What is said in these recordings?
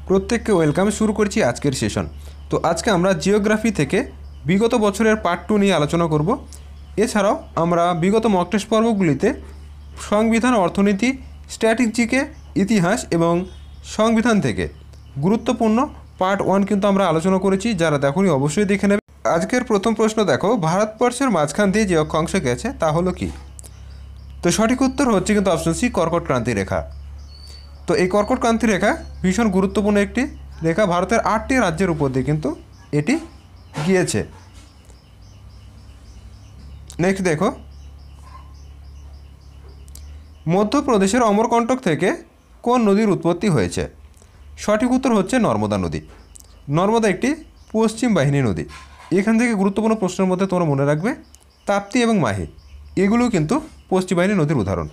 প্রত্যেককে ওয়েলকাম। শুরু করছি আজকের সেশন। তো আজকে আমরা জিওগ্রাফি থেকে বিগত বছরের পার্ট 2 নিয়ে আলোচনা করব। এছাড়াও আমরা বিগত মক টেস্ট পর্বগুলিতে সংবিধান, অর্থনীতি, স্ট্র্যাটেজিকে, ইতিহাস এবং সংবিধান থেকে গুরুত্বপূর্ণ পার্ট 1 কিন্তু আমরা আলোচনা করেছি। যারা দেখোনি অবশ্যই দেখে নেবে। আজকের প্রথম প্রশ্ন দেখো, ভারতবর্ষের মাঝখান দিয়ে যে অক্ষাংশ গেছে তা হলো কি? তো সঠিক উত্তর হচ্ছে কিন্তু অপশন সি, কর্কট ক্রান্তি রেখা। তো এই কর্কট ক্রান্তি রেখা ভীষণ গুরুত্বপূর্ণ একটি রেখা। ভারতের 8টি রাজ্যের উপর দিয়ে কিন্তু এটি গিয়েছে। নেক্সট দেখো, মধ্যপ্রদেশের অমরকন্টক থেকে কোন নদীর উৎপত্তি হয়েছে? সঠিক উত্তর হচ্ছে নর্মদা নদী। নর্মদা একটি পশ্চিম বাহিনী নদী। এখান থেকে গুরুত্বপূর্ণ প্রশ্নের মধ্যে তোমরা মনে রাখবে তাপ্তি এবং মাহি, এগুলো কিন্তু পশ্চিম বাহিনী নদীর উদাহরণ,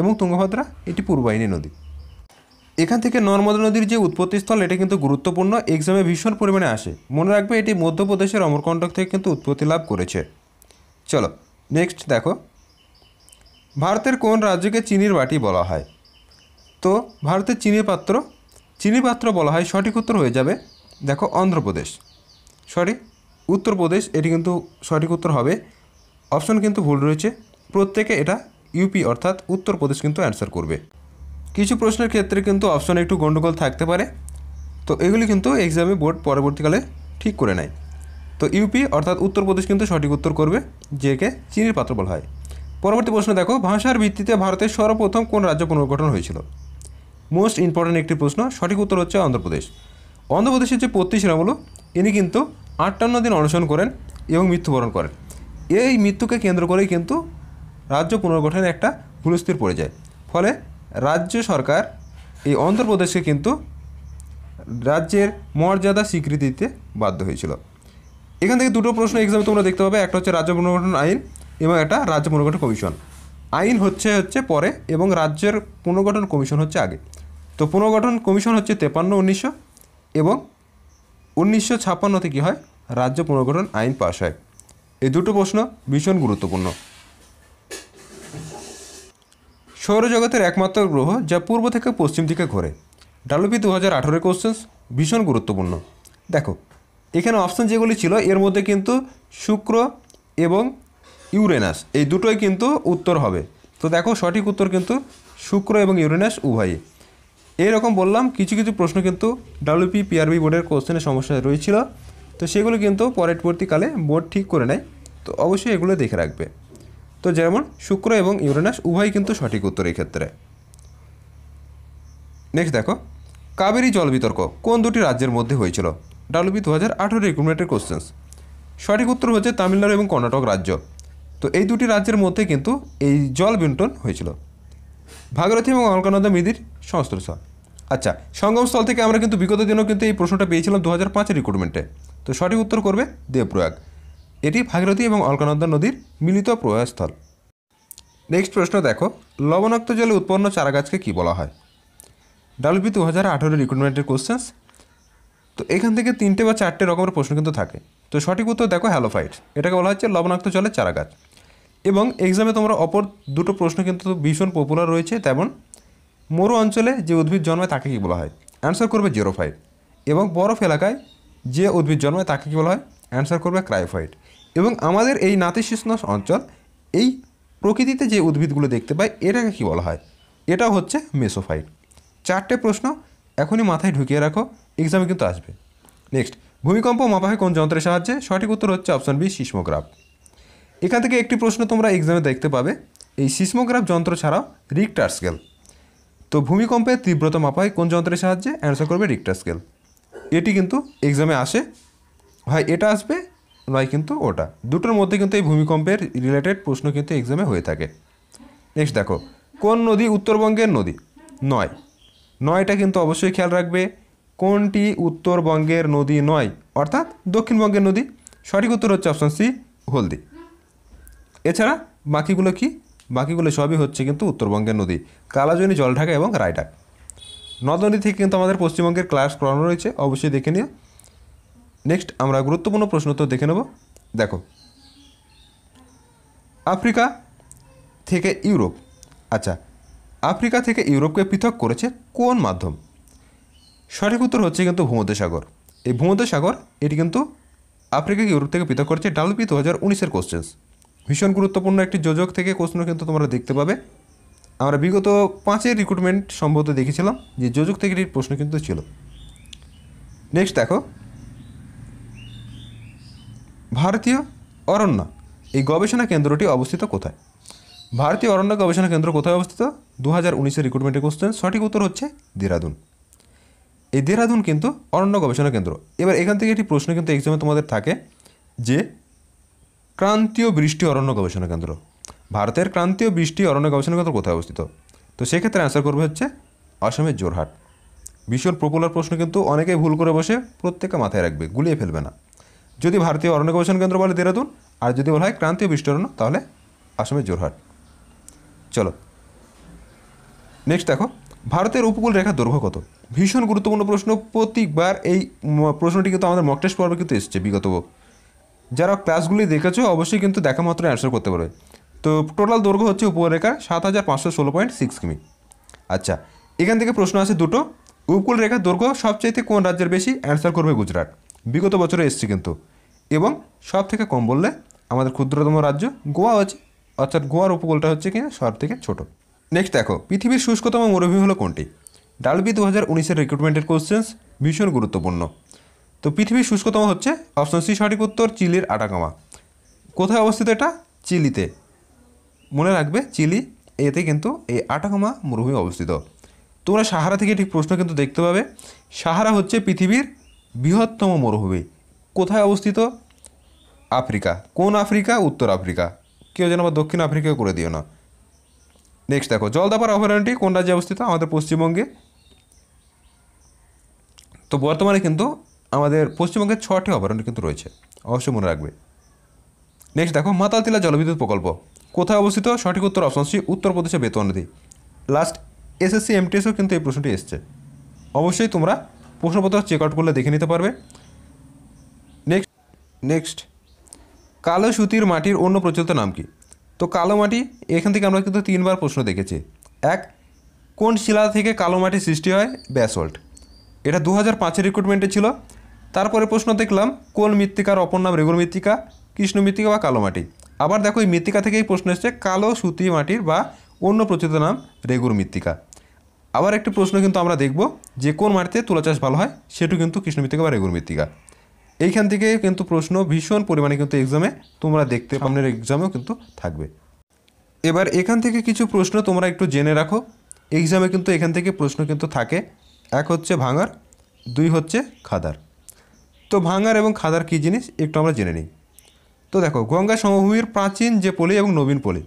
এবং তুঙ্গভদ্রা এটি পূর্ব বাহিনী নদী। এখান থেকে নর্মদা নদীর যে উৎপত্তিস্থল, এটা কিন্তু গুরুত্বপূর্ণ, এক্সামে ভীষণ পরিমাণে আসে। মনে রাখবে এটি মধ্যপ্রদেশের অমরকন্টক থেকে কিন্তু উৎপত্তি লাভ করেছে। চলো নেক্সট দেখো, ভারতের কোন রাজ্যকে চিনির বাটি বলা হয়? তো ভারতের চিনি পাত্র বলা হয়। সঠিক উত্তর হয়ে যাবে দেখো অন্ধ্রপ্রদেশ। উত্তরপ্রদেশ এটি কিন্তু সঠিক উত্তর হবে। অপশন কিন্তু ভুল রয়েছে, প্রত্যেকে এটা ইউপি অর্থাৎ উত্তরপ্রদেশ কিন্তু অ্যান্সার করবে। কিছু প্রশ্নের ক্ষেত্রে কিন্তু অপশন একটু গণ্ডগোল থাকতে পারে, তো এগুলি কিন্তু এক্সামে বোর্ড পরবর্তীকালে ঠিক করে নেয়। তো ইউপি অর্থাৎ উত্তরপ্রদেশ কিন্তু সঠিক উত্তর করবে, যেকে চিনির পাত্র বলা হয়। পরবর্তী প্রশ্ন দেখো, ভাষার ভিত্তিতে ভারতের সর্বপ্রথম কোন রাজ্য পুনর্গঠন হয়েছিল? মোস্ট ইম্পর্ট্যান্ট একটি প্রশ্ন। সঠিক উত্তর হচ্ছে অন্ধ্রপ্রদেশ। অন্ধ্রপ্রদেশের যে পত্তি শিরামুলু, ইনি কিন্তু 58 দিন অনশন করেন এবং মৃত্যুবরণ করেন। এই মৃত্যুকে কেন্দ্র করেই কিন্তু রাজ্য পুনর্গঠনের একটা হুলস্থির পড়ে যায়। ফলে রাজ্য সরকার এই অন্ধ্রপ্রদেশকে কিন্তু রাজ্যের মর্যাদা স্বীকৃতি দিতে বাধ্য হয়েছিল। এখান থেকে দুটো প্রশ্ন এক্সামে তোমরা দেখতে পাবে, একটা হচ্ছে রাজ্য পুনর্গঠন আইন এবং একটা রাজ্য পুনর্গঠন কমিশন। আইন হচ্ছে পরে এবং রাজ্যের পুনর্গঠন কমিশন হচ্ছে আগে। তো পুনর্গঠন কমিশন হচ্ছে 53-1900 এবং 1956 কী হয়, রাজ্য পুনর্গঠন আইন পাস হয়। এই দুটো প্রশ্ন ভীষণ গুরুত্বপূর্ণ। সৌরজগতের একমাত্র গ্রহ যা পূর্ব থেকে পশ্চিম দিকে ঘোরে। ডাব্লিউপি 2018 কোশ্চেন্স, ভীষণ গুরুত্বপূর্ণ। দেখো এখানে অপশান যেগুলি ছিল এর মধ্যে কিন্তু শুক্র এবং ইউরেনাস এই দুটোই কিন্তু উত্তর হবে। তো দেখো সঠিক উত্তর কিন্তু শুক্র এবং ইউরেনাস উভয়ই। এইরকম বললাম, কিছু কিছু প্রশ্ন কিন্তু ডাব্লিউপি পিআরবি বোর্ডের কোশ্চেনের সমস্যা রয়েছিল, তো সেগুলো কিন্তু পরবর্তীকালে বোর্ড ঠিক করে নেয়। তো অবশ্যই এগুলো দেখে রাখবে। তো যেমন শুক্র এবং ইউরেনাস উভয়ই কিন্তু সঠিক উত্তর এই ক্ষেত্রে। নেক্সট দেখো, কাবেরী জল বিতর্ক কোন দুটি রাজ্যের মধ্যে হয়েছিল? ডাব্লিউপি 2018 রিক্রুটমেন্টের কোশ্চেন্স। সঠিক উত্তর হচ্ছে তামিলনাড়ু এবং কর্ণাটক রাজ্য। তো এই দুটি রাজ্যের মধ্যে কিন্তু এই জল বন্টন হয়েছিল। ভাগীরথী এবং অলকানন্দা নদীর সংস্পর্শ। আচ্ছা, সঙ্গমস্থল থেকে আমরা কিন্তু বিগত দিনেও কিন্তু এই প্রশ্নটা পেয়েছিলাম 2005 রিক্রুটমেন্টে। তো সঠিক উত্তর করবে দেবপ্রয়াগ। এটি ভাগীরথী এবং অলকানন্দা নদীর মিলিত প্রবাহস্থল। নেক্সট প্রশ্ন দেখো, লবণাক্ত জলে উৎপন্ন চারাগাছকে কী বলা হয়? ডাব্লিউপি 2018 রিক্রুটমেন্টের কোশ্চেন্স। তো এখান থেকে 3টে বা 4টে রকমের প্রশ্ন কিন্তু থাকে। তো সঠিক উত্তর দেখো হ্যালোফাইট, এটাকে বলা হচ্ছে লবণাক্ত জলের চারাগাছ। এবং এক্সামে তোমরা অপর দুটো প্রশ্ন কিন্তু ভীষণ পপুলার রয়েছে, তেমন মরু অঞ্চলে যে উদ্ভিদ জন্মায় তাকে কী বলা হয়? অ্যান্সার করবে জিওফাইট। এবং বরফ এলাকায় যে উদ্ভিদ জন্মায় তাকে কী বলা হয়? অ্যান্সার করবে ক্রায়োফাইট। এবং আমাদের এই নাতিশীতোষ্ণ অঞ্চল, এই প্রকৃতিতে যে উদ্ভিদগুলো দেখতে পাই এটাকে কী বলা হয়? এটা হচ্ছে মেসোফাইট। 4টে প্রশ্ন এখনই মাথায় ঢুকিয়ে রাখো, এক্সামে কিন্তু আসবে। নেক্সট, ভূমিকম্প মাপা হয় কোন যন্ত্রের সাহায্যে? সঠিক উত্তর হচ্ছে অপশন বি, সিসমোগ্রাফ। এখান থেকে একটি প্রশ্ন তোমরা এক্সামে দেখতে পাবে, এই সিসমোগ্রাফ যন্ত্র ছাড়াও রিক্টার স্কেল। তো ভূমিকম্পের তীব্রতা মাপা হয় কোন যন্ত্রের সাহায্যে? অ্যান্সার করবে রিক্টার স্কেল। এটি কিন্তু এক্সামে আসে, হয় এটা আসবে নয় কিন্তু ওটা, দুটোর মধ্যে কিন্তু এই ভূমিকম্পের রিলেটেড প্রশ্ন কিন্তু এক্সামে হয়ে থাকে। নেক্সট দেখো, কোন নদী উত্তরবঙ্গের নদী নয়? নয়টা কিন্তু অবশ্যই খেয়াল রাখবে, কোনটি উত্তরবঙ্গের নদী নয় অর্থাৎ দক্ষিণবঙ্গের নদী? সঠিক উত্তর হচ্ছে অপশন সি, হলদি। এছাড়া বাকিগুলো কি? বাকিগুলো সবই হচ্ছে কিন্তু উত্তরবঙ্গের নদী, কালাজনি, জলঢাকা এবং রায়ডাক। নদ নদী থেকে কিন্তু আমাদের পশ্চিমবঙ্গের ক্লাস করানো রয়েছে, অবশ্যই দেখে নিও। নেক্সট আমরা গুরুত্বপূর্ণ প্রশ্ন তো দেখে নেব। দেখো, আফ্রিকা থেকে ইউরোপ, আচ্ছা আফ্রিকা থেকে ইউরোপকে পৃথক করেছে কোন মাধ্যম? সঠিক উত্তর হচ্ছে কিন্তু ভূমধ্যসাগর। এই ভূমধ্যসাগর এটি কিন্তু আফ্রিকাকে ইউরোপ থেকে পৃথক করছে। ডাব্লিউপি 2019-এর কোশ্চেন্স, ভীষণ গুরুত্বপূর্ণ একটি যোজক থেকে প্রশ্ন কিন্তু তোমরা দেখতে পাবে। আমরা বিগত 5-এর রিক্রুটমেন্ট সম্ভবত দেখেছিলাম যে যোজক থেকে এটির প্রশ্ন কিন্তু ছিল। নেক্সট দেখো, ভারতীয় অরণ্য এই গবেষণা কেন্দ্রটি অবস্থিত কোথায়? ভারতীয় অরণ্য গবেষণা কেন্দ্র কোথায় অবস্থিত? 2019-এর রিক্রুটমেন্টের কোশ্চেন। সঠিক উত্তর হচ্ছে দেরাদুন। এই দেরাদুন কিন্তু অরণ্য গবেষণা কেন্দ্র। এবার এখান থেকে একটি প্রশ্ন কিন্তু এক্সামে তোমাদের থাকে যে ক্রান্তীয় বৃষ্টি অরণ্য গবেষণা কেন্দ্র, ভারতের ক্রান্তীয় বৃষ্টি অরণ্য গবেষণা কেন্দ্র কোথায় অবস্থিত? তো সেক্ষেত্রে অ্যান্সার করবে হচ্ছে আসামের জোরহাট। ভীষণ পপুলার প্রশ্ন, কিন্তু অনেকেই ভুল করে বসে, প্রত্যেকে মাথায় রাখবে, গুলিয়ে ফেলবে না। যদি ভারতীয় অরণ্য গবেষণা কেন্দ্র বলে দেরাদুন, আর যদি বলা হয় ক্রান্তীয় বৃষ্টি অরণ্য তাহলে আসামের জোরহাট। চলো নেক্সট দেখো, ভারতের উপকূল রেখার দৈর্ঘ্য কত? ভীষণ গুরুত্বপূর্ণ প্রশ্ন। প্রত্যেকবার এই প্রশ্নটি কিন্তু আমাদের মক টেস্ট পর্বে কিন্তু এসছে বিগত। যারা ক্লাসগুলি দেখেছো অবশ্যই কিন্তু দেখা মাত্র অ্যান্সার করতে পারবে। তো টোটাল দৈর্ঘ্য হচ্ছে উপরেখা 7516.6 কিমি। আচ্ছা, এখান থেকে প্রশ্ন আছে দুটো। উপকূল রেখার দৈর্ঘ্য সবচাইতে কোন রাজ্যের বেশি? অ্যান্সার করবে গুজরাট। বিগত বছরে এসছে কিন্তু। এবং সব থেকে কম বললে আমাদের ক্ষুদ্রতম রাজ্য গোয়া আছে, অর্থাৎ গোয়ার উপকূলটা হচ্ছে কি সব থেকে ছোট। নেক্সট দেখো, পৃথিবীর শুষ্কতম মরুভূমি হলো কোনটি? ডাব্লিউবি 2019-এর রিক্রুটমেন্টের কোশ্চেন্স, ভীষণ গুরুত্বপূর্ণ। তো পৃথিবীর শুষ্কতম হচ্ছে অপশন সি সঠিক উত্তর, চিলির আটাকামা। কোথায় অবস্থিত এটা? চিলিতে। মনে রাখবে চিলি, এতে কিন্তু এই আটাকামা মরুভূমি অবস্থিত। তোমরা সাহারা থেকে ঠিক প্রশ্ন কিন্তু দেখতে পাবে। সাহারা হচ্ছে পৃথিবীর বৃহত্তম মরুভূমি। কোথায় অবস্থিত? আফ্রিকা। কোন আফ্রিকা? উত্তর আফ্রিকা। কেউ যেন আবার দক্ষিণ আফ্রিকাও করে দিও না। নেক্সট দেখো, জলদাপাড়া অভয়ারণ্যটি কোন রাজ্যে অবস্থিত? আমাদের পশ্চিমবঙ্গে। তো বর্তমানে কিন্তু আমাদের পশ্চিমবঙ্গের 6টি অভয়ারণ্য কিন্তু রয়েছে, অবশ্যই মনে রাখবে। নেক্সট দেখো, মাতালতিলা জলবিদ্যুৎ প্রকল্প কোথায় অবস্থিত? সঠিক উত্তর অপশন সি, উত্তরপ্রদেশের বেতন নদী। লাস্ট এসএসসি এমটিএসও কিন্তু এই প্রশ্নটি এসছে, অবশ্যই তোমরা প্রশ্নপত্র চেক আউট করলে দেখে নিতে পারবে। নেক্সট কালো সুতির মাটির অন্য প্রচলিত নাম কি? তো কালো মাটি, এখান থেকে আমরা কিন্তু 3বার প্রশ্ন দেখেছি। এক, কোন শিলা থেকে কালো মাটি সৃষ্টি হয়? ব্যাসল্ট। এটা 2005-এর রিক্রুটমেন্টে ছিল। তারপরে প্রশ্ন দেখলাম কোন মৃত্তিকার অপর নাম রেগুর মৃত্তিকা, কৃষ্ণ মৃত্তিকা বা কালো মাটি। আবার দেখো এই মৃত্তিকা থেকেই প্রশ্ন এসছে কালো সুতি মাটির বা অন্য প্রচলিত নাম রেগুর মৃত্তিকা। আবার একটি প্রশ্ন কিন্তু আমরা দেখব যে কোন মাটিতে তুলা চাষ ভালো হয়, সেটু কিন্তু কৃষ্ণ মৃত্তিকা বা রেগুর মৃত্তিকা। এইখান থেকে কিন্তু প্রশ্ন ভীষণ পরিমাণে কিন্তু এক্সামে তোমরা দেখতে, সামনের এক্সামেও কিন্তু থাকবে। এবার এখান থেকে কিছু প্রশ্ন তোমরা একটু জেনে রাখো, এক্সামে কিন্তু এখান থেকে প্রশ্ন কিন্তু থাকে। এক হচ্ছে ভাঙার, 2 হচ্ছে খাদার। তো ভাঙার এবং খাদার কী জিনিস একটু আমরা জেনে নিই। তো দেখো, গঙ্গা সমভূমির প্রাচীন যে পলি এবং নবীন পলি।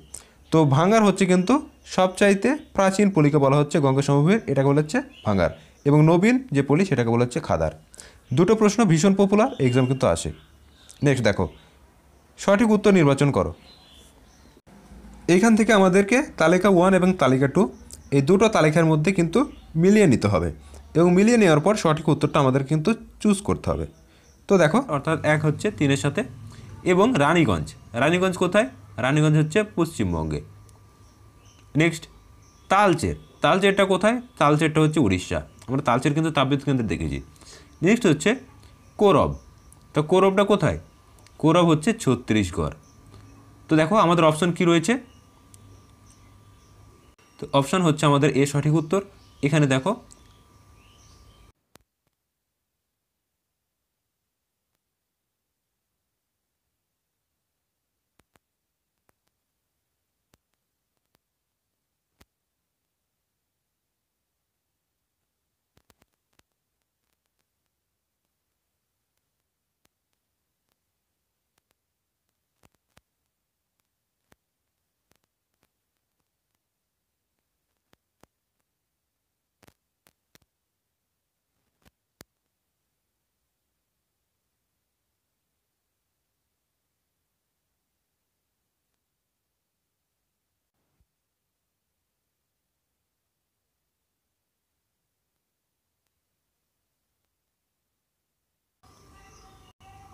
তো ভাঙার হচ্ছে কিন্তু সবচাইতে প্রাচীন পলিকে বলা হচ্ছে গঙ্গা সমভূমির, এটাকে বলা হচ্ছে ভাঙার। এবং নবীন যে পলি সেটাকে বলা হচ্ছে খাদার। দুটো প্রশ্ন ভীষণ পপুলার, এক্সাম কিন্তু আসে। নেক্সট দেখো, সঠিক উত্তর নির্বাচন করো। এইখান থেকে আমাদেরকে তালিকা 1 এবং তালিকা 2 এই দুটো তালিকার মধ্যে কিন্তু মিলিয়ে নিতে হবে, এবং মিলিয়ে নেওয়ার পর সঠিক উত্তরটা আমাদের কিন্তু চুজ করতে হবে। তো দেখো, অর্থাৎ 1 হচ্ছে 3-এর সাথে। এবং রানীগঞ্জ, রানীগঞ্জ কোথায়? রানীগঞ্জ হচ্ছে পশ্চিমবঙ্গে। নেক্সট তালচের, তালচেরটা কোথায়? তালচেরটা হচ্ছে উড়িষ্যা। আমরা তালচের কিন্তু তাপবিদ্যুৎ কেন্দ্রে দেখেছি। নেক্সট হচ্ছে কোরব, তো কোরবটা কোথায়? কোরব হচ্ছে ছত্তিশগড়। তো দেখো আমাদের অপশন কি রয়েছে? তো অপশন হচ্ছে আমাদের এ সঠিক উত্তর। এখানে দেখো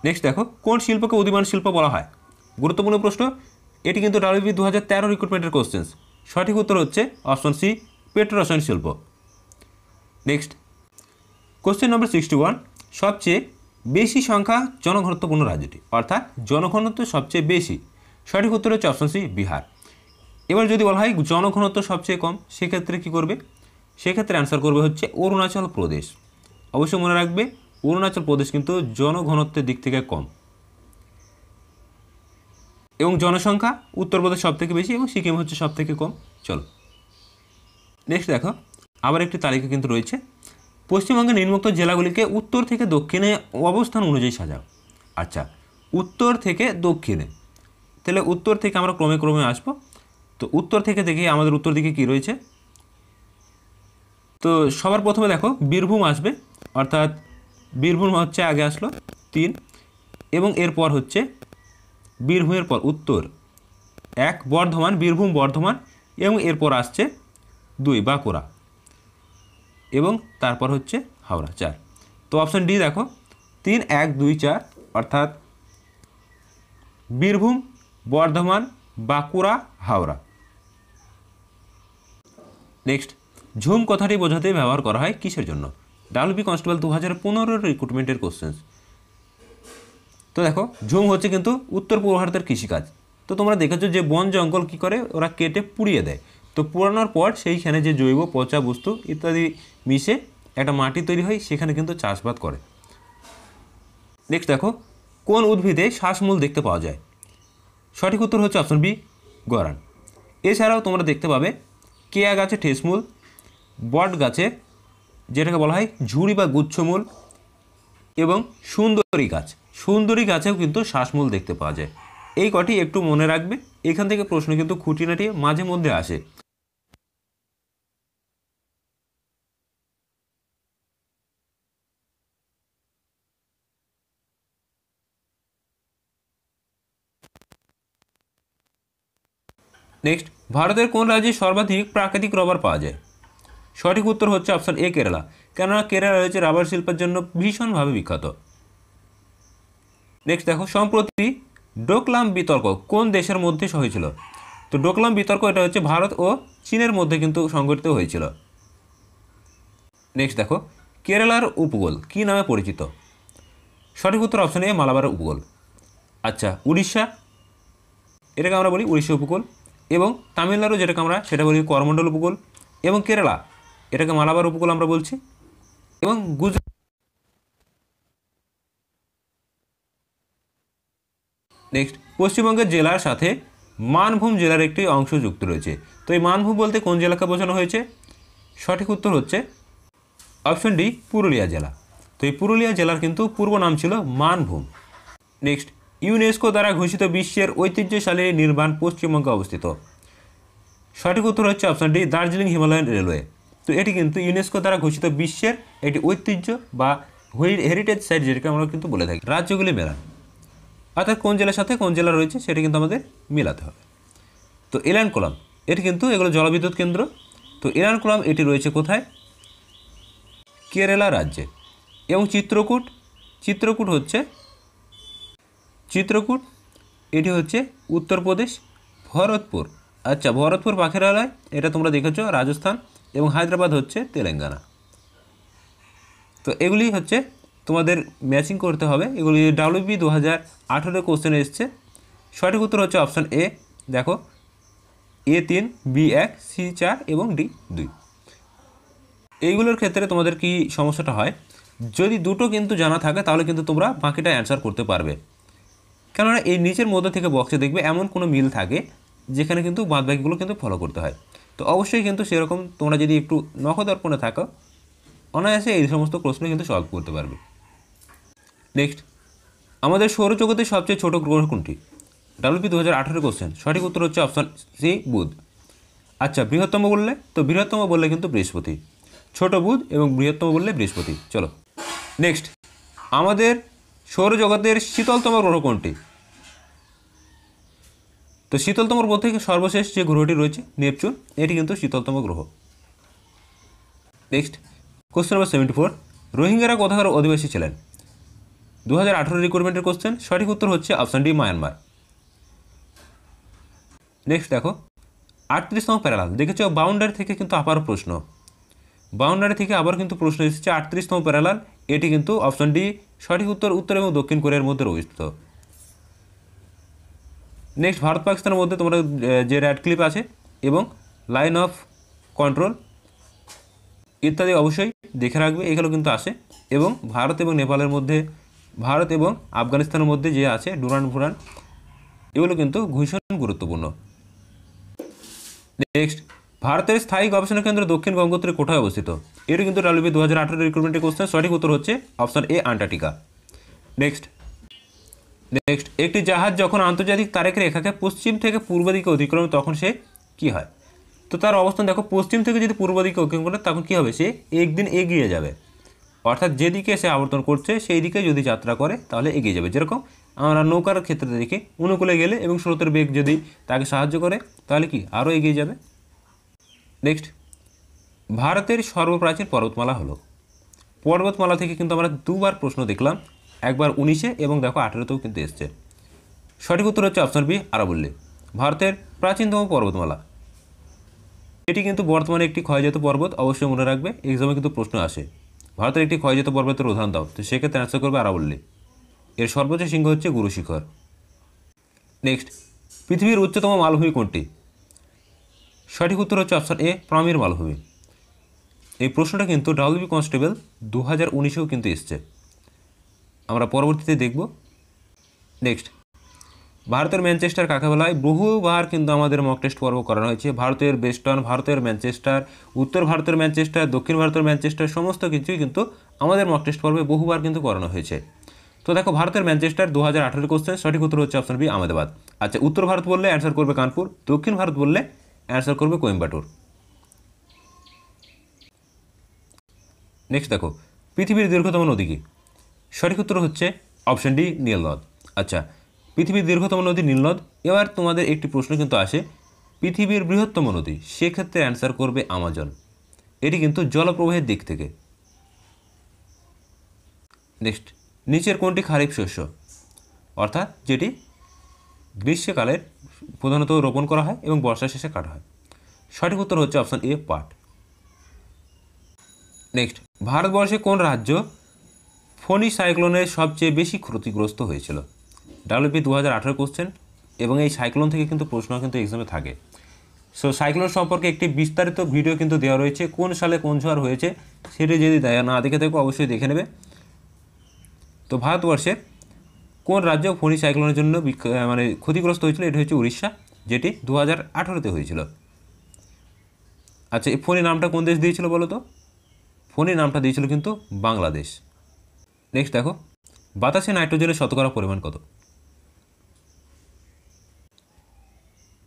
নেক্সট দেখো, কোন শিল্পকে উদীয়মান শিল্প বলা হয়? গুরুত্বপূর্ণ প্রশ্ন, এটি কিন্তু ডাব্লিউবি 2013 রিক্রুটমেন্টের কোশ্চেন্স। সঠিক উত্তর হচ্ছে অপশন সি, পেট্রো রসায়ন শিল্প। নেক্সট, কোশ্চেন নম্বর 61, সবচেয়ে বেশি সংখ্যা জনঘনত্বপূর্ণ রাজ্যটি, অর্থাৎ জনঘনত্ব সবচেয়ে বেশি। সঠিক উত্তর হচ্ছে অপশন সি, বিহার। এবার যদি বলা হয় জনঘনত্ব সবচেয়ে কম, সেক্ষেত্রে কি করবে? সেক্ষেত্রে অ্যান্সার করবে হচ্ছে অরুণাচল প্রদেশ। অবশ্যই মনে রাখবে অরুণাচল প্রদেশ কিন্তু জনঘনত্বের দিক থেকে কম, এবং জনসংখ্যা উত্তরপ্রদেশ সব থেকে বেশি এবং সিকিম হচ্ছে সব থেকে কম। চলো নেক্সট দেখো, আবার একটি তালিকা কিন্তু রয়েছে। পশ্চিমবঙ্গের নিম্নোক্ত জেলাগুলিকে উত্তর থেকে দক্ষিণে অবস্থান অনুযায়ী সাজাও। আচ্ছা, উত্তর থেকে দক্ষিণে, তাহলে উত্তর থেকে আমরা ক্রমে ক্রমে আসবো। তো উত্তর থেকে দেখি আমাদের উত্তর দিকে কি রয়েছে। তো সবার প্রথমে দেখো বীরভূম আসবে, অর্থাৎ বীরভূম হচ্ছে আগে আসলো 3, এবং এরপর হচ্ছে বীরভূমের পর উত্তর 1 বর্ধমান, বীরভূম বর্ধমান, এবং এরপর আসছে 2 বাঁকুড়া, এবং তারপর হচ্ছে হাওড়া 4। তো অপশান ডি দেখো 3, 1, 2, 4, অর্থাৎ বীরভূম, বর্ধমান, বাঁকুড়া, হাওড়া। নেক্সট, ঝুম কথাটি বোঝাতে ব্যবহার করা হয় কিসের জন্য? ডাব্লিউবি কনস্টেবল 2015 রিক্রুটমেন্টের কোশ্চেন্স। তো দেখো ঝুম হচ্ছে কিন্তু উত্তর পূর্ব ভারতের কৃষিকাজ। তো তোমরা দেখেছো যে বন জঙ্গল কী করে, ওরা কেটে পুড়িয়ে দেয়। তো পুরানোর পর সেইখানে যে জৈব পচা বস্তু ইত্যাদি মিশে একটা মাটি তৈরি হয়, সেখানে কিন্তু চাষবাদ করে। নেক্সট দেখো, কোন উদ্ভিদে শ্বাসমূল দেখতে পাওয়া যায়? সঠিক উত্তর হচ্ছে অপশন বি, গরান। এছাড়াও তোমরা দেখতে পাবে কেয়া গাছে ঠেসমূল, বট গাছে যেটাকে বলা হয় ঝুড়ি বা গুচ্ছমূল, এবং সুন্দরী গাছেও কিন্তু শ্বাসমূল দেখতে পাওয়া যায়। এই কটি একটু মনে রাখবে, এখান থেকে প্রশ্ন কিন্তু খুঁটিনাটি মাঝে মধ্যে আসে। নেক্সট, ভারতের কোন রাজ্যে সর্বাধিক প্রাকৃতিক রবার পাওয়া যায়? সঠিক উত্তর হচ্ছে অপশন এ, কেরালা। কেননা কেরালা রয়েছে রাবার শিল্পের জন্য ভীষণভাবে বিখ্যাত। নেক্সট দেখো, সম্প্রতি ডোকলাম বিতর্ক কোন দেশের মধ্যে হয়েছিল? তো ডোকলাম বিতর্ক এটা হচ্ছে ভারত ও চীনের মধ্যে কিন্তু সংঘটিত হয়েছিল। নেক্সট দেখো, কেরালার উপকূল কী নামে পরিচিত? সঠিক উত্তর অপশন এ, মালাবার উপকূল। আচ্ছা, উড়িষ্যা এটাকে আমরা বলি উড়িষ্যা উপকূল, এবং তামিলনাড়ু যেটাকে আমরা সেটা বলি করমণ্ডল উপকূল, এবং কেরালা এটাকে মালাবার উপকূল আমরা বলছি, এবং গুজরাট। নেক্সট, পশ্চিমবঙ্গের জেলার সাথে মানভূম জেলার একটি অংশ যুক্ত রয়েছে। তো এই মানভূম বলতে কোন জেলাকে বোঝানো হয়েছে? সঠিক উত্তর হচ্ছে অপশন ডি, পুরুলিয়া জেলা। তো এই পুরুলিয়া জেলার কিন্তু পূর্ব নাম ছিল মানভূম। নেক্সট, ইউনেস্কো দ্বারা ঘোষিত বিশ্বের ঐতিহ্যশালী নির্মাণ পশ্চিমবঙ্গে অবস্থিত। সঠিক উত্তর হচ্ছে option D, Darjeeling Himalayan railway. তো এটি কিন্তু ইউনেস্কো দ্বারা ঘোষিত বিশ্বের একটি ঐতিহ্য বা হেরিটেজ সাইট যেটাকে আমরা কিন্তু বলে থাকি। রাজ্যগুলি মেলান, অর্থাৎ কোন জেলার সাথে কোন জেলা রয়েছে সেটা কিন্তু আমাদের মেলাতে হবে। তো এলানকুলাম এটি কিন্তু এগুলো জলবিদ্যুৎ কেন্দ্র। তো এলানকুলাম এটি রয়েছে কোথায়? কেরালা রাজ্যে। এবং চিত্রকূট এটি হচ্ছে উত্তরপ্রদেশ। ভরতপুর, আচ্ছা ভরতপুর পাখিরালয় এটা তোমরা দেখেছো রাজস্থান, এবং হায়দ্রাবাদ হচ্ছে তেলেঙ্গানা। তো এগুলি হচ্ছে তোমাদের ম্যাচিং করতে হবে। এগুলি ডাব্লিউবি 2018 কোশ্চেনে এসছে। সঠিক উত্তর হচ্ছে অপশান এ, দেখো A3, B1, C4 এবং D2। এইগুলোর ক্ষেত্রে তোমাদের কি সমস্যাটা হয়, যদি দুটো কিন্তু জানা থাকে তাহলে কিন্তু তোমরা বাকিটা অ্যান্সার করতে পারবে। কেননা এই নিচের মধ্যে থেকে বক্সে দেখবে এমন কোনো মিল থাকে যেখানে কিন্তু বাদবাকিগুলো কিন্তু ফলো করতে হয়। তো অবশ্যই কিন্তু সেরকম তোমরা যদি একটু নখদর্পণে থাকো, অনায়াসে এই সমস্ত প্রশ্ন কিন্তু সলভ করতে পারবে। নেক্সট, আমাদের সৌরজগতের সবচেয়ে ছোট গ্রহ কোনটি? WB 2018 question. সঠিক উত্তর হচ্ছে অপশান সি, বুধ। আচ্ছা, বৃহত্তম বললে? তো বৃহত্তম বললে কিন্তু বৃহস্পতি। ছোট বুধ এবং বৃহত্তম বললে বৃহস্পতি। চলো নেক্সট, আমাদের সৌরজগতের শীতলতম গ্রহ কোনটি? তো শীতলতম গ্রহ থেকে সর্বশেষ যে গ্রহটি রয়েছে নেপচুন, এটি কিন্তু শীতলতম গ্রহ। নেক্সট, কোশ্চেন নাম্বার 74, রোহিঙ্গারা কোথাকার অধিবাসী ছিলেন? 2018 রিক্রুটমেন্টের কোশ্চেন। সঠিক উত্তর হচ্ছে অপশান ডি, মায়ানমার। নেক্সট দেখো, 38তম প্যারালাল দেখেছো, বাউন্ডারি থেকে কিন্তু আপার প্রশ্ন। বাউন্ডারি থেকে আবার কিন্তু প্রশ্ন এসেছে 38তম প্যারালাল, এটি কিন্তু অপশন ডি সঠিক উত্তর। উত্তর এবং দক্ষিণ কোরিয়ার মধ্যে অবস্থিত। নেক্সট, ভারত পাকিস্তানের মধ্যে তোমরা যে রেড ক্লিপ আছে এবং লাইন অফ কন্ট্রোল ইত্যাদি অবশ্যই দেখে রাখবে, এগুলো কিন্তু আসে। এবং ভারত এবং নেপালের মধ্যে, ভারত এবং আফগানিস্তানের মধ্যে যে আছে ডুরান ফুরান, এগুলো কিন্তু ভীষণ গুরুত্বপূর্ণ। নেক্সট, ভারতের স্থায়ী গবেষণা কেন্দ্র দক্ষিণ গঙ্গোত্রী কোথায় অবস্থিত? এটি কিন্তু ডাব্লিউবি 2018 রিক্রুটমেন্টের কোশ্চেন। সঠিক উত্তর হচ্ছে অপশন এ, আন্টার্কটিকা। নেক্সট, একটি জাহাজ যখন আন্তর্জাতিক তারিখ রেখাকে পশ্চিম থেকে পূর্ব দিকে অতিক্রম তখন সে কি হয়? তো তার অবস্থান দেখো, পশ্চিম থেকে যদি পূর্ব দিকে অতিক্রম করে তখন কী হবে? সে একদিন এগিয়ে যাবে, অর্থাৎ যেদিকে সে আবর্তন করছে সেই দিকে যদি যাত্রা করে তাহলে এগিয়ে যাবে। যেরকম আমরা নৌকার ক্ষেত্রে দেখি, অনুকূলে গেলে এবং স্রোতের বেগ যদি তাকে সাহায্য করে তাহলে কি আরও এগিয়ে যাবে। নেক্সট, ভারতের সর্বপ্রাচীন পর্বতমালা হলো? পর্বতমালা থেকে কিন্তু আমরা দুবার প্রশ্ন দেখলাম, একবার 19-এ এবং দেখো 18-তেও কিন্তু এসছে। সঠিক উত্তর হচ্ছে অপশন বি, আরাবল্লী। ভারতের প্রাচীনতম পর্বতমালা, এটি কিন্তু বর্তমানে একটি ক্ষয়জাত পর্বত। অবশ্যই মনে রাখবে, এক্সামে কিন্তু প্রশ্ন আসে ভারতের একটি ক্ষয়জাত পর্বতের উদাহরণ দাও, তো সেক্ষেত্রে অ্যান্সার করবে আরাবল্লী। এর সর্বোচ্চ শৃঙ্গ হচ্ছে গুরু শিখর। নেক্সট, পৃথিবীর উচ্চতম মালভূমি কোনটি? সঠিক উত্তর হচ্ছে অপশন এ, পামির মালভূমি। এই প্রশ্নটা কিন্তু ডাব্লিউবি কনস্টেবল 2019-এও কিন্তু এসছে, আমরা পরবর্তীতে দেখব। নেক্সট, ভারতের ম্যানচেস্টার কাকে বলা হয়? বহুবার কিন্তু আমাদের মক টেস্ট পর্ব করানো হয়েছে। ভারতের বেস্টন, ভারতের ম্যানচেস্টার, উত্তর ভারতের ম্যানচেস্টার, দক্ষিণ ভারতের ম্যানচেস্টার, সমস্ত কিছুই কিন্তু আমাদের মক টেস্ট পর্বে বহুবার কিন্তু করানো হয়েছে। তো দেখো, ভারতের ম্যানচেস্টার 2018 কোশ্চেন। সঠিক উত্তর হচ্ছে অপশন বি, আহমেদাবাদ। আচ্ছা, উত্তর ভারত বললে অ্যান্সার করবে কানপুর, দক্ষিণ ভারত বললে অ্যান্সার করবে কোয়েম্বাটুর। নেক্সট দেখো, পৃথিবীর দীর্ঘতম নদী কি? সঠিক উত্তর হচ্ছে অপশন ডি, নীল নদ। আচ্ছা, পৃথিবীর দীর্ঘতম নদী নীল নদ। এবার তোমাদের একটি প্রশ্ন কিন্তু আসে, পৃথিবীর বৃহত্তম নদী, সেক্ষেত্রে অ্যান্সার করবে আমাজন। এটি কিন্তু জলপ্রবাহের দিক থেকে। নেক্সট, নিচের কোনটি খারিফ শস্য, অর্থাৎ যেটি গ্রীষ্মকালে প্রধানত রোপণ করা হয় এবং বর্ষার শেষে কাটা হয়? সঠিক উত্তর হচ্ছে অপশন এ, পাট। নেক্সট, ভারতবর্ষে কোন রাজ্য ফণী সাইক্লোনের সবচেয়ে বেশি ক্ষতিগ্রস্ত হয়েছিল? ডাব্লিউবি 2018 কোশ্চেন, এবং এই সাইক্লোন থেকে কিন্তু প্রশ্ন কিন্তু এক্সামে থাকে। সো সাইক্লোন সম্পর্কে একটি বিস্তারিত ভিডিও কিন্তু দেওয়া রয়েছে, কোন সালে কোন ঝড় হয়েছে সেটি যদি না দেখে থাকো অবশ্যই দেখে নেবে। তো ভারতবর্ষের কোন রাজ্য ফণী সাইক্লোনের জন্য মানে ক্ষতিগ্রস্ত হয়েছিল? এটি হচ্ছে উড়িষ্যা, যেটি 2018-তে হয়েছিল। আচ্ছা, এই ফণী নামটা কোন দেশ দিয়েছিল বলো তো? ফণী নামটা দিয়েছিল কিন্তু বাংলাদেশ। নেক্সট দেখো, বাতাসে নাইট্রোজেনের শতকরা পরিমাণ কত?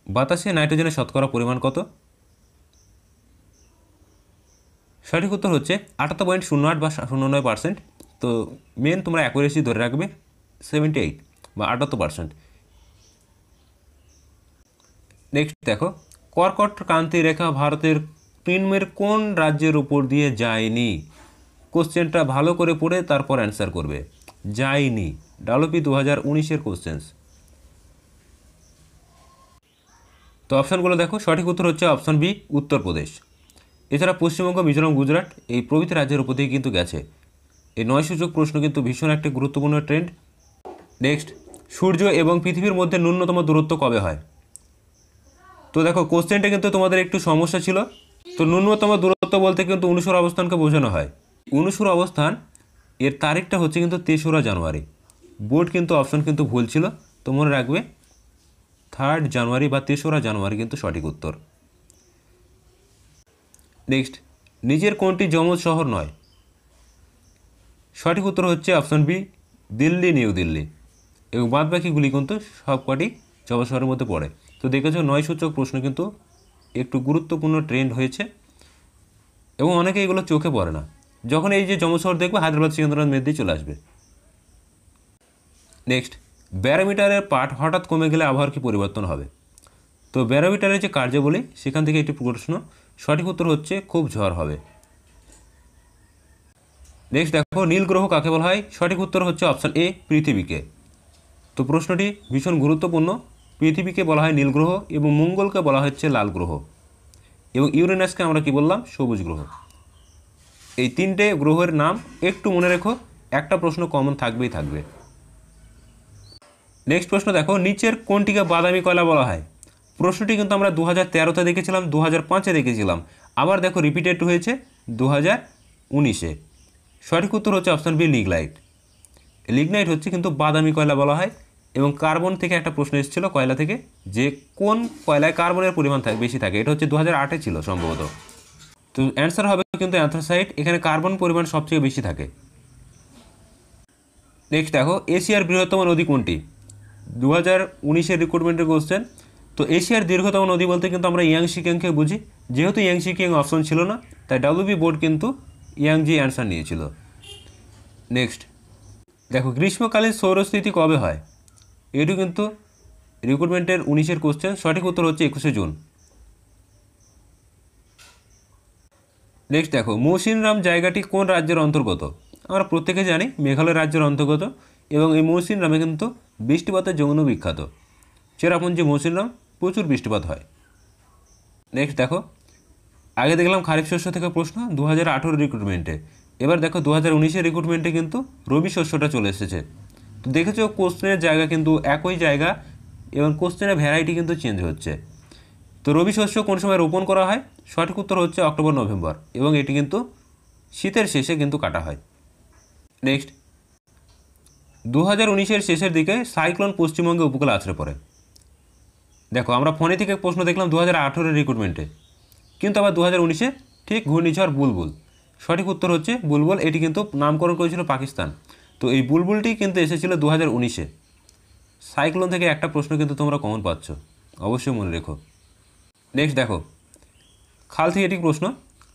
বাতাসে নাইট্রোজেনের শতকরা পরিমাণ কত? সঠিক উত্তর হচ্ছে 78.08 বা 09%। তো মেন তোমরা অ্যাকুরেসি ধরে রাখবে 78 বা 78%। নেক্সট দেখো, কর্কট ক্রান্তি রেখা ভারতের নিম্নের কোন রাজ্যের উপর দিয়ে যায়নি? কোশ্চেনটা ভালো করে পড়ে তারপর অ্যান্সার করবে। যায়নি, ডাব্লিউবি 2019-এর কোশ্চেন্স। তো অপশানগুলো দেখো, সঠিক উত্তর হচ্ছে অপশান বি, উত্তরপ্রদেশ। এছাড়া পশ্চিমবঙ্গ, মিজোরাম, গুজরাট এই প্রভৃতি রাজ্যের উপর দিয়ে কিন্তু গেছে। এই 9 সূচক প্রশ্ন কিন্তু ভীষণ একটা গুরুত্বপূর্ণ ট্রেন্ড। নেক্সট, সূর্য এবং পৃথিবীর মধ্যে ন্যূনতম দূরত্ব কবে হয়? তো দেখো, কোশ্চেনটা কিন্তু তোমাদের একটু সমস্যা ছিল। তো ন্যূনতম দূরত্ব বলতে কিন্তু অনুসর অবস্থানকে বোঝানো হয়। অনুসর অবস্থান এর তারিখটা হচ্ছে কিন্তু 3রা জানুয়ারি। বোর্ড কিন্তু অপশন কিন্তু ভুল ছিল, তো মনে রাখবে 3 জানুয়ারি বা 3রা জানুয়ারি কিন্তু সঠিক উত্তর। নেক্সট, নিজের কোনটি যমজ শহর নয়? সঠিক উত্তর হচ্ছে option B, Delhi, New Delhi. এবং বাদ বাকিগুলি কিন্তু সবকটি যমজ শহরের মধ্যে পড়ে। তো দেখেছো 9 সূচক প্রশ্ন কিন্তু একটু গুরুত্বপূর্ণ ট্রেন্ড হয়েছে এবং অনেকে এগুলো চোখে পড়ে না। যখন এই যে যমজ শহর দেখবে, হায়দ্রাবাদ, সিকান্দ্রাবাদ, মেদিনী চলে আসবে। নেক্সট, ব্যারোমিটারের পাঠ হঠাৎ কমে গেলে আবহাওয়ার কী পরিবর্তন হবে? তো ব্যারোমিটারের যে কার্যাবলী, সেখান থেকে একটি প্রশ্ন। সঠিক উত্তর হচ্ছে খুব ঝড় হবে। নেক্সট দেখো, নীল গ্রহ কাকে বলা হয়? সঠিক উত্তর হচ্ছে অপশান এ, পৃথিবীকে। তো প্রশ্নটি ভীষণ গুরুত্বপূর্ণ। পৃথিবীকে বলা হয় নীল গ্রহ এবং মঙ্গলকে বলা হচ্ছে লাল গ্রহ, এবং ইউরেনাসকে আমরা কি বললাম? সবুজ গ্রহ। এই 3টে গ্রহের নাম একটু মনে রেখো, একটা প্রশ্ন কমন থাকবেই থাকবে। নেক্সট প্রশ্ন দেখো, নিচের কোনটিকে বাদামি কয়লা বলা হয়? প্রশ্নটি কিন্তু আমরা 2013-তে দেখেছিলাম, 2005-এ দেখেছিলাম, আবার দেখো রিপিটেড হয়েছে 2019-এ। সঠিক উত্তর হচ্ছে অপশান বি, লিগনাইট। লিগনাইট হচ্ছে কিন্তু বাদামি কয়লা বলা হয়। এবং কার্বন থেকে একটা প্রশ্ন এসেছিল কয়লা থেকে, যে কোন কয়লায় কার্বনের পরিমাণ বেশি থাকে, এটা হচ্ছে 2008-এ ছিল সম্ভবত। তো অ্যান্সার হবে কিন্তু অ্যান্থ্রাসাইট, এখানে কার্বন পরিমাণ সবচেয়ে বেশি থাকে। নেক্সট দেখো, এশিয়ার বৃহত্তম নদী কোনটি? 2019-এর রিক্রুটমেন্টের কোশ্চেন। তো এশিয়ার দীর্ঘতম নদী বলতে কিন্তু আমরা ইয়াংশি কিয়াংকে বুঝি। যেহেতু ইয়াংশি কিয়াং অপশন ছিল না, তাই ডাব্লিউবি বোর্ড কিন্তু ইয়াংজি অ্যান্সার নিয়েছিল। নেক্সট দেখো, গ্রীষ্মকালীন সৌরস্থিতি কবে হয়? এটিও কিন্তু রিক্রুটমেন্টের 19-এর কোশ্চেন। সঠিক উত্তর হচ্ছে 21শে জুন। নেক্সট দেখো, মৌসিনরাম জায়গাটি কোন রাজ্যের অন্তর্গত? আমরা প্রত্যেকে জানি মেঘালয় রাজ্যের অন্তর্গত, এবং এই মৌসিনরামে কিন্তু বৃষ্টিপাতের জন্য বিখ্যাত। চেরাপুঞ্জি মৌসিনরাম, প্রচুর বৃষ্টিপাত হয়। নেক্সট দেখো, আগে দেখলাম খারিফ শস্য থেকে প্রশ্ন 2018 রিক্রুটমেন্টে, এবার দেখো 2019-এর রিক্রুটমেন্টে কিন্তু রবি শস্যটা চলে এসেছে। তো দেখেছো কোশ্চেনের জায়গা কিন্তু একই জায়গা, এবং কোশ্চেনের ভ্যারাইটি কিন্তু চেঞ্জ হচ্ছে। তো রবি শস্য কোন সময় রোপণ করা হয়? সঠিক উত্তর হচ্ছে অক্টোবর নভেম্বর, এবং এটি কিন্তু শীতের শেষে কিন্তু কাটা হয়। নেক্সট, 2019-এর শেষের দিকে সাইক্লোন পশ্চিমবঙ্গে উপকূলে আছড়ে পড়ে। দেখো আমরা ফোনে থেকে প্রশ্ন দেখলাম 2018-এর রিক্রুটমেন্টে, কিন্তু আবার 2019-এ ঠিক ঘূর্ণিঝড় বুলবুল। সঠিক উত্তর হচ্ছে বুলবুল, এটি কিন্তু নামকরণ করেছিল পাকিস্তান। তো এই বুলবুলটি কিন্তু এসেছিল 2019-এ। সাইক্লোন থেকে একটা প্রশ্ন কিন্তু তোমরা কমন পাচ্ছ, অবশ্যই মনে রেখো। নেক্সট দেখো, খাল থেকে এটি প্রশ্ন,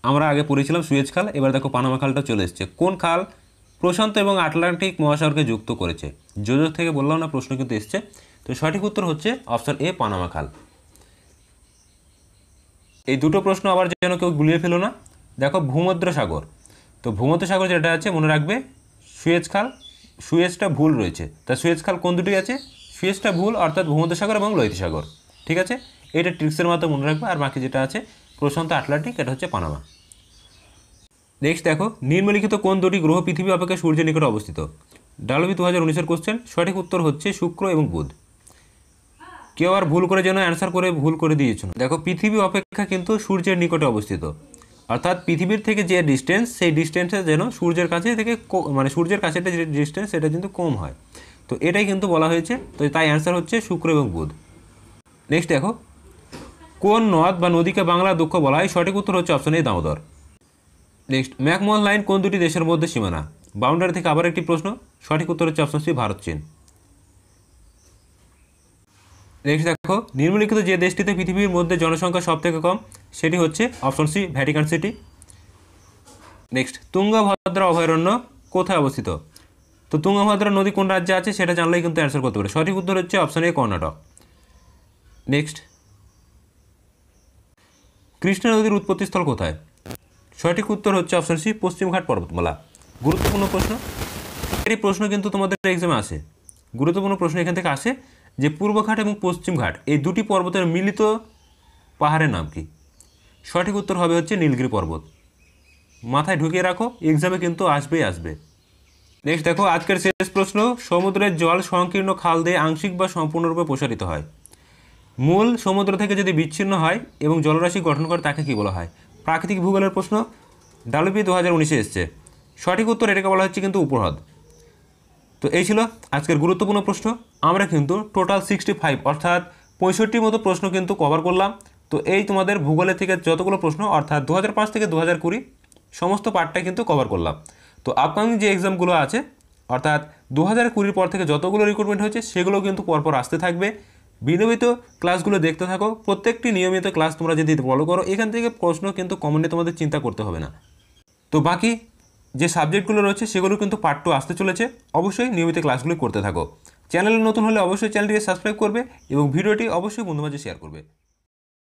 আমরা আগে পড়েছিলাম সুয়েজ খাল, এবার দেখো পানামা খালটা চলে এসেছে। কোন খাল প্রশান্ত এবং আটলান্টিক মহাসাগরকে যুক্ত করেছে? যোজক থেকে বললাম না, প্রশ্ন কিন্তু এসছে। তো সঠিক উত্তর হচ্ছে অপশান এ, পানামা খাল। এই দুটো প্রশ্ন আবার যেন কেউ গুলিয়ে ফেলো না। দেখো ভূমধ্য সাগর, তো ভূমধ্য সাগর যেটা আছে মনে রাখবে সুয়েজ খাল, সুয়েজটা ভুল রয়েছে। তা সুয়েজ খাল কোন দুটি আছে? সুয়েজটা ভুল, অর্থাৎ ভূমধ্য সাগর এবং লোহিত সাগর। ঠিক আছে, এটা ট্রিক্সের মাধ্যমে মনে রাখবে। আর বাকি যেটা আছে প্রশান্ত আটলান্টিক, এটা হচ্ছে পানামা। নেক্সট দেখো, নিম্নলিখিত কোন দুটি গ্রহ পৃথিবী অপেক্ষা সূর্যের নিকটে অবস্থিত? ডাব্লিউবি 2019-এর কোশ্চেন। সঠিক উত্তর হচ্ছে শুক্র এবং বুধ। কেউ আর ভুল করে যেন অ্যান্সার করে ভুল করে দিয়েছ না। দেখো পৃথিবী অপেক্ষা কিন্তু সূর্যের নিকটে অবস্থিত, অর্থাৎ পৃথিবীর থেকে যে ডিস্টেন্স, সেই ডিস্টেন্সে যেন সূর্যের কাছে থেকে মানে সূর্যের কাছে যে ডিস্টেন্স সেটা কিন্তু কম হয়। তো এটাই কিন্তু বলা হয়েছে, তো তাই অ্যান্সার হচ্ছে শুক্র এবং বুধ। নেক্সট দেখো, কোন নদ বা নদীকে বাংলার দুঃখ বলা হয়? সঠিক উত্তর হচ্ছে option A, Damodar. Next, McMahon line কোন দুটি দেশের মধ্যে সীমানা? বাউন্ডারি থেকে আবার একটি প্রশ্ন। সঠিক উত্তর হচ্ছে অপশন সি, ভারত চীন। নেক্সট দেখো, নিম্নলিখিত যে দেশটিতে পৃথিবীর মধ্যে জনসংখ্যা সব থেকে কম, সেটি হচ্ছে option C, Vatican City. Next, Tungabhadra অভয়ারণ্য কোথায় অবস্থিত? তো তুঙ্গভদ্রা নদী কোন রাজ্যে আছে সেটা জানলেই কিন্তু অ্যান্সার করতে পারে। সঠিক উত্তর হচ্ছে option A, Karnataka. Next, Krishna নদীর উৎপত্তিস্থল কোথায়? সঠিক উত্তর হচ্ছে অপশন সি, পশ্চিমঘাট পর্বতমালা। গুরুত্বপূর্ণ প্রশ্ন, এই প্রশ্ন কিন্তু তোমাদের এক্সামে আসে। গুরুত্বপূর্ণ প্রশ্ন এখান থেকে আসে যে পূর্বঘাট এবং পশ্চিমঘাট এই দুটি পর্বতের মিলিত পাহাড়ের নাম কি? সঠিক উত্তর হবে হচ্ছে নীলগিরি পর্বত। মাথায় ঢুকিয়ে রাখো, এক্সামে কিন্তু আসবেই আসবে। নেক্সট দেখো, আজকের শেষ প্রশ্ন, সমুদ্রের জল সংকীর্ণ খাল দিয়ে আংশিক বা সম্পূর্ণরূপে প্রসারিত হয়। মূল সমুদ্র থেকে যদি বিচ্ছিন্ন হয় এবং জলরাশি গঠন করে তাকে কী বলা হয়? প্রাকৃতিক ভূগোলের প্রশ্ন, ডাব্লিউবি 2019-এ এসছে। সঠিক উত্তর এটাকে বলা হচ্ছে কিন্তু উপহ্রদ। তো এই ছিল আজকের গুরুত্বপূর্ণ প্রশ্ন। আমরা কিন্তু টোটাল 65 অর্থাৎ 65 মতো প্রশ্ন কিন্তু কভার করলাম। তো এই তোমাদের ভূগোলের থেকে যতগুলো প্রশ্ন অর্থাৎ 2005 থেকে 2020 সমস্ত পার্টটাই কিন্তু কভার করলাম। তো আপকামিং যে এক্সামগুলো আছে অর্থাৎ 2020 পর থেকে যতগুলো রিক্রুটমেন্ট হয়েছে সেগুলো কিন্তু পরপর আসতে থাকবে। নিয়মিত ক্লাসগুলো দেখতে থাকো। প্রত্যেকটি নিয়মিত ক্লাস তোমরা যদি ফলো করো, এখান থেকে প্রশ্ন কিন্তু কমনে তোমাদের চিন্তা করতে হবে না। তো বাকি যে সাবজেক্টগুলো রয়েছে সেগুলো কিন্তু পার্ট 2 আসতে চলেছে। অবশ্যই নিয়মিত ক্লাসগুলো করতে থাকো। চ্যানেলে নতুন হলে অবশ্যই চ্যানেলটিকে সাবস্ক্রাইব করবে এবং ভিডিওটি অবশ্যই বন্ধুদের মাঝে শেয়ার করবে।